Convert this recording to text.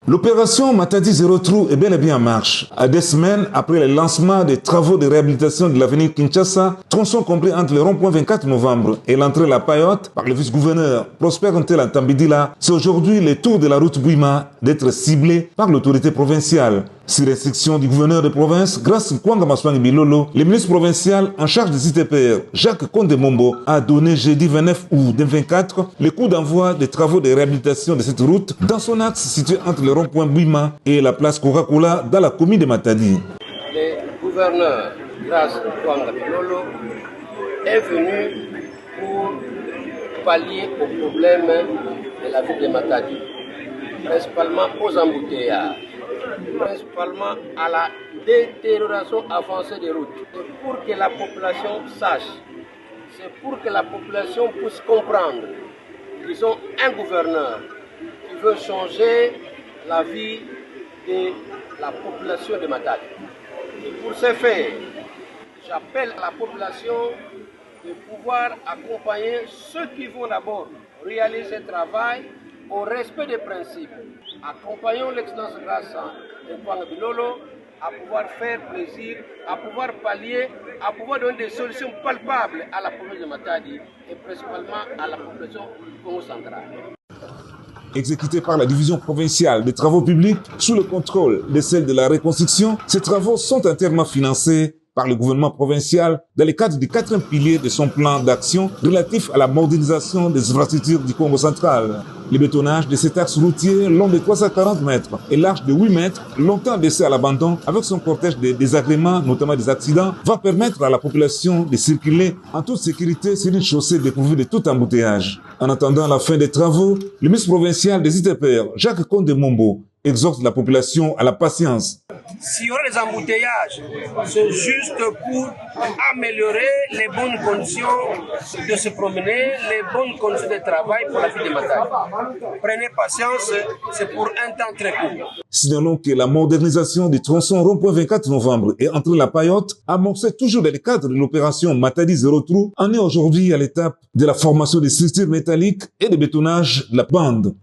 L'opération Matadi Zéro Trou est bel et bien en marche. À 2 semaines après le lancement des travaux de réhabilitation de l'avenue Kinshasa, tronçon compris entre le rond-point 24 novembre et l'entrée La Payotte par le vice-gouverneur Prosper Ntela Tambidila, c'est aujourd'hui le tour de la route Bouima d'être ciblé par l'autorité provinciale. Sur restriction du gouverneur de province, grâce à Kwanga Maswangi Bilolo, le ministre provincial en charge des ITPR, Jacques Kondemombo, a donné jeudi 29 août 2024 le coup d'envoi des travaux de réhabilitation de cette route dans son axe situé entre le rond-point Bouima et la place Coca-Cola dans la commune de Matadi. Le gouverneur, grâce à Kwanga Bilolo, est venu pour pallier aux problèmes de la ville de Matadi, principalement aux embouteillages, principalement à la détérioration avancée des routes. C'est pour que la population sache, c'est pour que la population puisse comprendre qu'ils ont un gouverneur qui veut changer la vie de la population de Matadi. Et pour ce faire, j'appelle la population de pouvoir accompagner ceux qui vont d'abord réaliser ce travail au respect des principes. Accompagnons l'excellence grâce de Kwanga Bilolo à pouvoir faire plaisir, à pouvoir pallier, à pouvoir donner des solutions palpables à la population de Matadi et principalement à la population congo-centrale. Exécutés par la division provinciale des travaux publics sous le contrôle de celle de la reconstruction, ces travaux sont entièrement financés par le gouvernement provincial dans le cadre du 4e pilier de son plan d'action relatif à la modernisation des infrastructures du Congo central. Le bétonnage de cet axe routier long de 340 mètres et large de 8 mètres, longtemps laissé à l'abandon avec son cortège de désagréments, notamment des accidents, va permettre à la population de circuler en toute sécurité sur une chaussée dépourvue de tout embouteillage. En attendant la fin des travaux, le ministre provincial des ITPR, Jacques Kondemombo, exhorte la population à la patience. S'il y aura des embouteillages, c'est juste pour améliorer les bonnes conditions de se promener, les bonnes conditions de travail pour la ville de Matadi. Prenez patience, c'est pour un temps très court. Signalons que la modernisation du tronçon rond-point 24 novembre et entre La Payotte, amorcée toujours dans le cadre de l'opération Matadi Zéro Trou, en est aujourd'hui à l'étape de la formation des structures métalliques et de bétonnage de la bande.